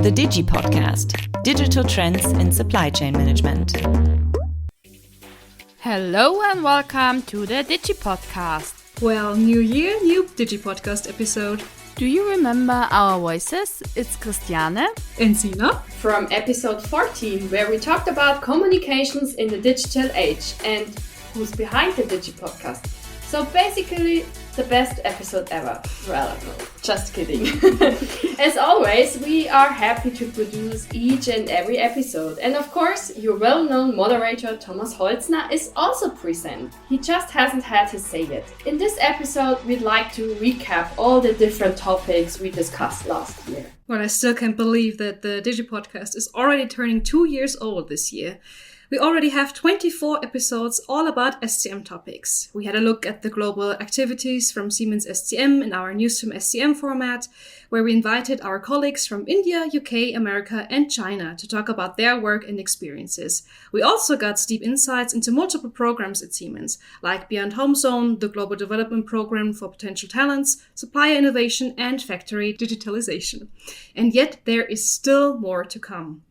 The DigiPodcast, Digital Trends in Supply Chain Management. Hello and welcome to the DigiPodcast. Well, new year, new DigiPodcast episode. Do you remember our voices? It's Christiane And Sina. From episode 14, where we talked about communications in the digital age and who's behind the DigiPodcast. So basically, the best episode ever. Well, no, just kidding. As always, we are happy to produce each and every episode. And of course, your well-known moderator Thomas Holzner is also present. He just hasn't had his say yet. In this episode, we'd like to recap all the different topics we discussed last year. Well, I still can't believe that the DigiPodcast is already turning 2 years old this year. We already have 24 episodes all about SCM topics. We had a look at the global activities from Siemens SCM in our News from SCM format, where we invited our colleagues from India, UK, America, and China to talk about their work and experiences. We also got deep insights into multiple programs at Siemens, like Beyond Home Zone, the Global Development Program for Potential Talents, Supplier Innovation, and Factory Digitalization. And yet there is still more to come.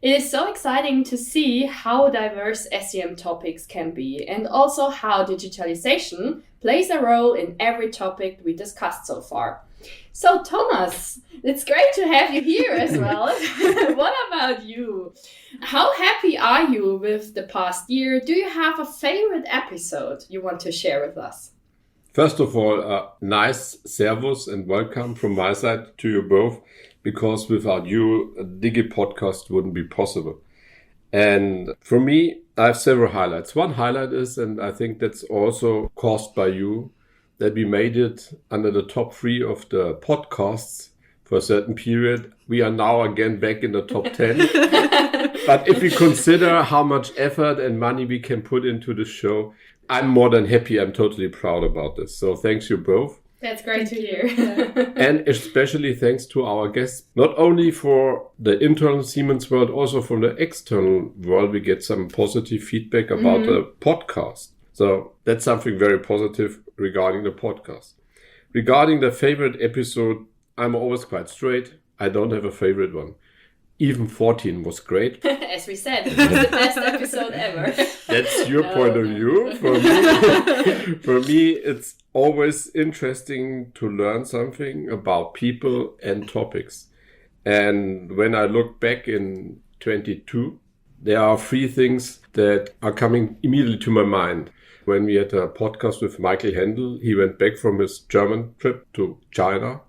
It is so exciting to see how diverse SCM topics can be and also how digitalization plays a role in every topic we discussed so far. So Thomas, it's great to have you here as well. What about you? How happy are you with the past year? Do you have a favorite episode you want to share with us? First of all, a nice servus and welcome from my side to you both, because without you, a DigiPodcast wouldn't be possible. And for me, I have several highlights. One highlight is, and I think that's also caused by you, that we made it under the top 3 of the podcasts for a certain period. We are now again back in the top 10. But if we consider how much effort and money we can put into the show, I'm more than happy. I'm totally proud about this. So thanks you both. That's great to hear. And especially thanks to our guests, not only for the internal Siemens world, also from the external world, we get some positive feedback about the podcast. So that's something very positive regarding the podcast. Regarding the favorite episode, I'm always quite straight. I don't have a favorite one. Even 14 was great. As we said, it was the best episode ever. That's your point of view. For me, it's always interesting to learn something about people and topics. And when I look back in 22, there are 3 things that are coming immediately to my mind. When we had a podcast with Michael Händel, he went back from his German trip to China.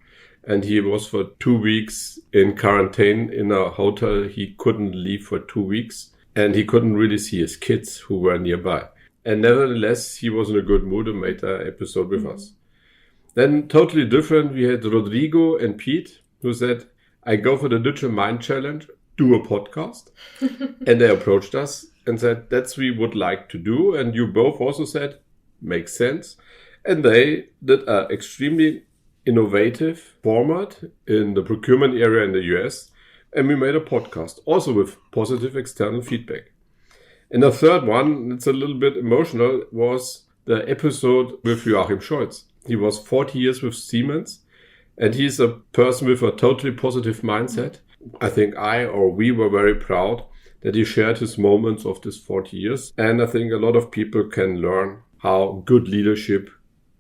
And he was for 2 weeks in quarantine in a hotel. He couldn't leave for 2 weeks. And he couldn't really see his kids who were nearby. And nevertheless, he was in a good mood and made an episode with us. Then totally different, we had Rodrigo and Pete, who said, I go for the Digital Mind Challenge, do a podcast. And they approached us and said, that's what we would like to do. And you both also said, makes sense. And they did an extremely innovative format in the procurement area in the US. And we made a podcast, also with positive external feedback. And the third one, it's a little bit emotional, was the episode with Joachim Scholz. He was 40 years with Siemens, and he's a person with a totally positive mindset. I think we were very proud that he shared his moments of this 40 years. And I think a lot of people can learn how good leadership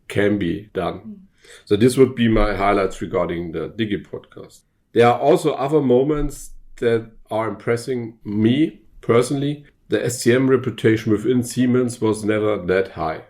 can be done. So this would be my highlights regarding the DigiPodcast. There are also other moments that are impressing me personally. The SCM reputation within Siemens was never that high.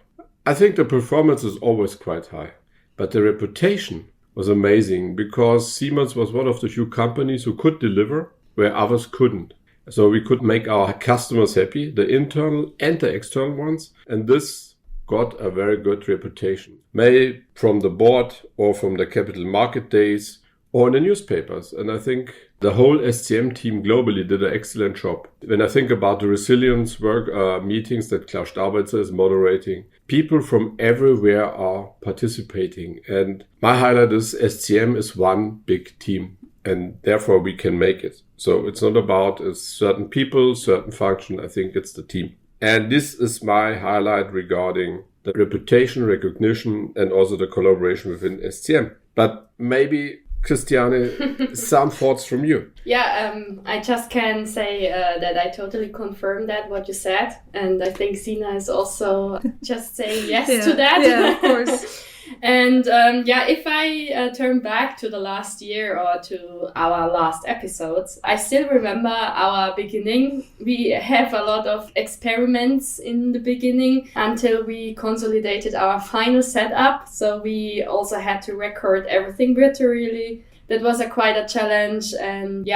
I think the performance is always quite high, but the reputation was amazing because Siemens was one of the few companies who could deliver where others couldn't. So we could make our customers happy, the internal and the external ones, and this got a very good reputation. Maybe from the board or from the capital market days or in the newspapers. And I think the whole SCM team globally did an excellent job. When I think about the resilience work meetings that Klaus Staubitzer is moderating, people from everywhere are participating. And my highlight is SCM is one big team, and therefore we can make it. So it's not about certain people, certain function. I think it's the team. And this is my highlight regarding the reputation, recognition, and also the collaboration within SCM. But maybe Christiane, some thoughts from you. Yeah, I just can say that I totally confirm that what you said, and I think Sina is also just saying yes to that. Yeah, of course. And if I turn back to the last year or to our last episodes, I still remember our beginning. We have a lot of experiments in the beginning until we consolidated our final setup. So we also had to record everything virtually. That was quite a challenge. And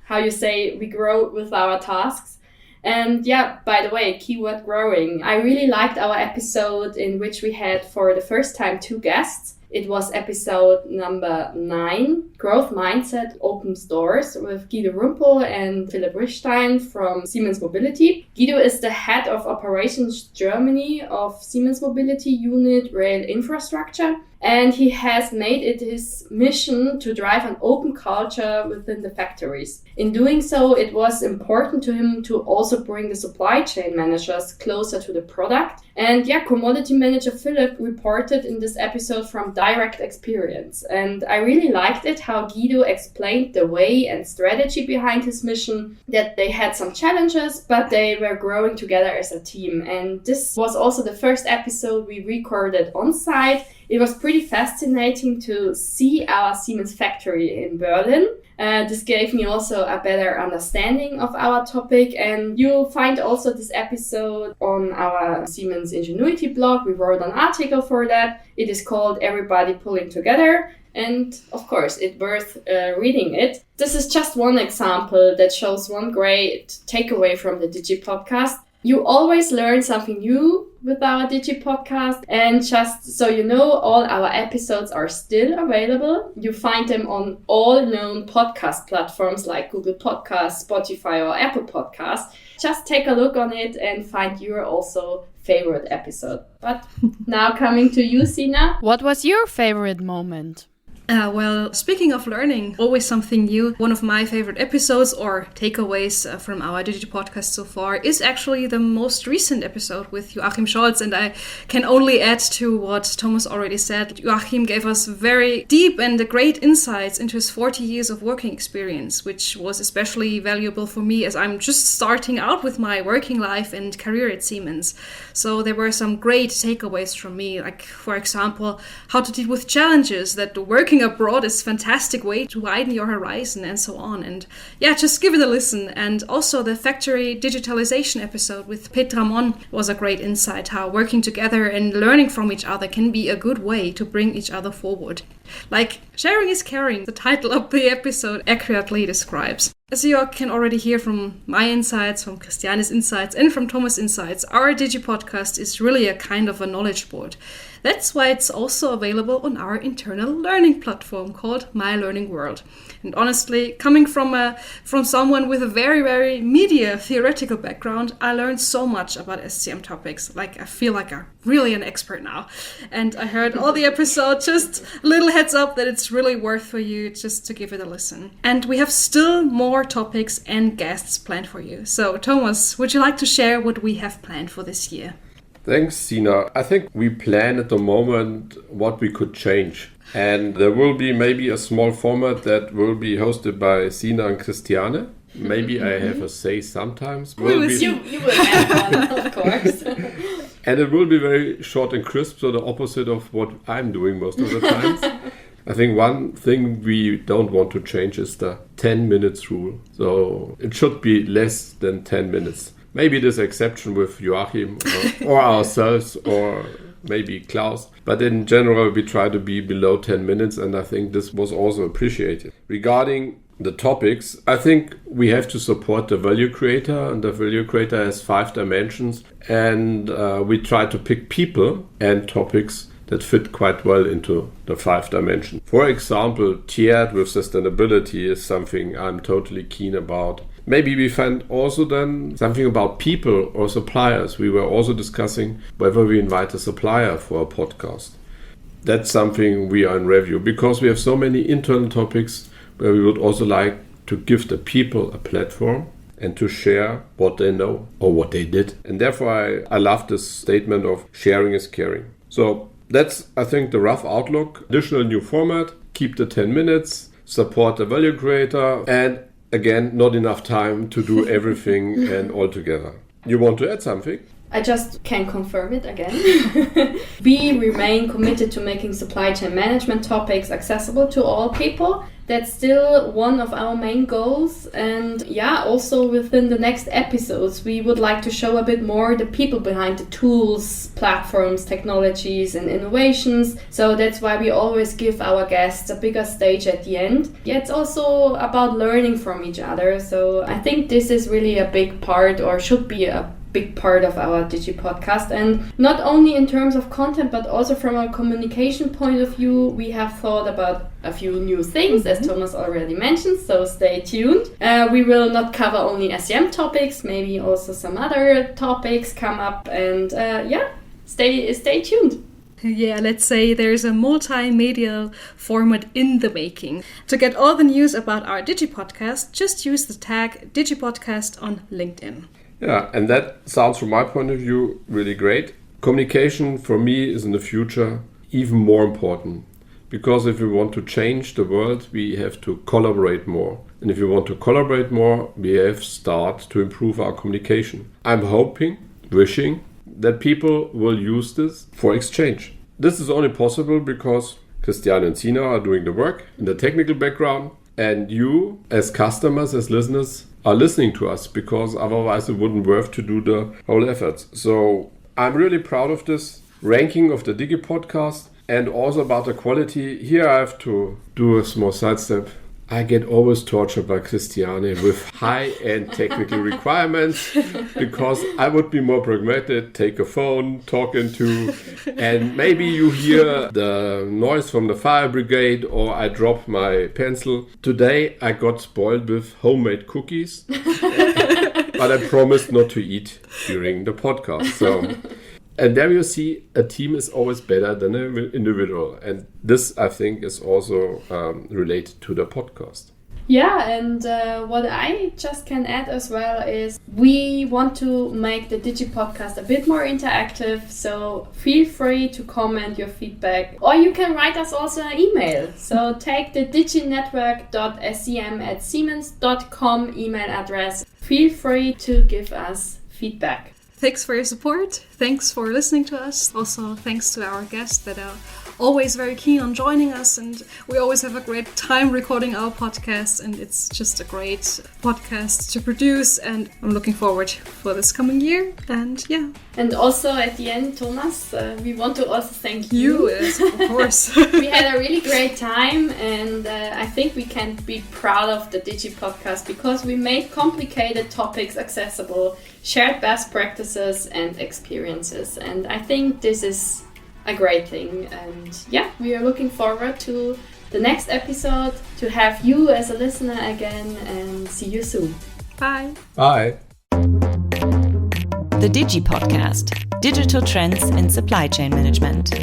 how you say, we grow with our tasks. And by the way, keyword growing. I really liked our episode in which we had for the first time 2 guests. It was episode number 9, Growth Mindset Opens Doors, with Guido Rumpel and Philipp Richstein from Siemens Mobility. Guido is the head of operations Germany of Siemens Mobility Unit Rail Infrastructure. And he has made it his mission to drive an open culture within the factories. In doing so, it was important to him to also bring the supply chain managers closer to the product. And commodity manager Philip reported in this episode from direct experience. And I really liked it how Guido explained the way and strategy behind his mission, that they had some challenges, but they were growing together as a team. And this was also the first episode we recorded on site. It was pretty fascinating to see our Siemens factory in Berlin. This gave me also a better understanding of our topic, and you'll find also this episode on our Siemens Ingenuity blog. We wrote an article for that. It is called Everybody Pulling Together, and of course it's worth reading it. This is just one example that shows one great takeaway from the DigiPodcast. You always learn something new with our DigiPodcast, and just so you know, all our episodes are still available. You find them on all known podcast platforms like Google Podcasts, Spotify or Apple Podcasts. Just take a look on it and find your also favorite episode. But now coming to you, Sina. What was your favorite moment? Well, speaking of learning, always something new. One of my favorite episodes or takeaways from our DigiPodcast so far is actually the most recent episode with Joachim Scholz. And I can only add to what Thomas already said. Joachim gave us very deep and great insights into his 40 years of working experience, which was especially valuable for me as I'm just starting out with my working life and career at Siemens. So there were some great takeaways from me, like, for example, how to deal with challenges, that working abroad is a fantastic way to widen your horizon, and so on. And just give it a listen. And also the factory digitalization episode with Petra Mon was a great insight, how working together and learning from each other can be a good way to bring each other forward. Like, sharing is caring, the title of the episode accurately describes. As you can already hear from my insights, from Christiane's insights, and from Thomas' insights, our DigiPodcast is really a kind of a knowledge board. That's why it's also available on our internal learning platform called My Learning World. And honestly, coming from someone with a very, very media theoretical background, I learned so much about SCM topics. Like, I feel like I'm really an expert now. And I heard all the episodes, just a little heads up that it's really worth for you just to give it a listen. And we have still more topics and guests planned for you. So, Thomas, would you like to share what we have planned for this year? Thanks, Sina. I think we plan at the moment what we could change. And there will be maybe a small format that will be hosted by Sina and Christiane. Maybe I have a say sometimes. You will have one, of course. And it will be very short and crisp, so the opposite of what I'm doing most of the times. I think one thing we don't want to change is the 10 minutes rule. So it should be less than 10 minutes. Maybe this exception with Joachim or ourselves or maybe Klaus. But in general, we try to be below 10 minutes, and I think this was also appreciated. Regarding the topics, I think we have to support the value creator, and the value creator has 5 dimensions, and we try to pick people and topics that fit quite well into the 5 dimensions. For example, tiered with sustainability is something I'm totally keen about. Maybe we find also then something about people or suppliers. We were also discussing whether we invite a supplier for a podcast. That's something we are in review, because we have so many internal topics where we would also like to give the people a platform and to share what they know or what they did. And therefore I love this statement of sharing is caring. So that's, I think, the rough outlook. Additional new format, keep the 10 minutes, support the value creator, and again, not enough time to do everything and all together. You want to add something? I just can confirm it again. We remain committed to making supply chain management topics accessible to all people. That's still one of our main goals. And yeah, also within the next episodes, we would like to show a bit more the people behind the tools, platforms, technologies, and innovations. So that's why we always give our guests a bigger stage at the end. Yeah, it's also about learning from each other. So I think this is really a big part, or should be a big part of our DigiPodcast, and not only in terms of content but also from a communication point of view. We have thought about a few new things, as Thomas already mentioned, so stay tuned. We will not cover only SCM topics, maybe also some other topics come up, and stay tuned. Yeah, let's say there's a multimedia format in the making. To get all the news about our DigiPodcast, just use the tag DigiPodcast on LinkedIn. Yeah, and that sounds from my point of view really great. Communication for me is in the future even more important, because if we want to change the world, we have to collaborate more. And if we want to collaborate more, we have to start to improve our communication. I'm wishing that people will use this for exchange. This is only possible because Christiane and Sina are doing the work in the technical background, and you as customers, as listeners, are listening to us, because otherwise it wouldn't worth to do the whole efforts. So I'm really proud of this ranking of the DigiPodcast, and also about the quality. Here I have to do a small sidestep. I get always tortured by Christiane with high-end technical requirements, because I would be more pragmatic, take a phone, talk into, and maybe you hear the noise from the fire brigade, or I drop my pencil. Today I got spoiled with homemade cookies, but I promised not to eat during the podcast. So, and there you see, a team is always better than an individual. And this, I think, is also related to the podcast. Yeah, and what I just can add as well is we want to make the DigiPodcast a bit more interactive. So feel free to comment your feedback, or you can write us also an email. So take the diginetwork.scm@siemens.com email address. Feel free to give us feedback. Thanks for your support. Thanks for listening to us. Also, thanks to our guests that are always very keen on joining us. And we always have a great time recording our podcast. And it's just a great podcast to produce. And I'm looking forward for this coming year. And yeah. And also at the end, Thomas, we want to also thank you. Yes, of course. We had a really great time. And I think we can be proud of the DigiPodcast, because we made complicated topics accessible, shared best practices and experiences, and I think this is a great thing. And yeah, we are looking forward to the next episode, to have you as a listener again, and see you soon. Bye. Bye. The DigiPodcast, Digital Trends in Supply Chain Management.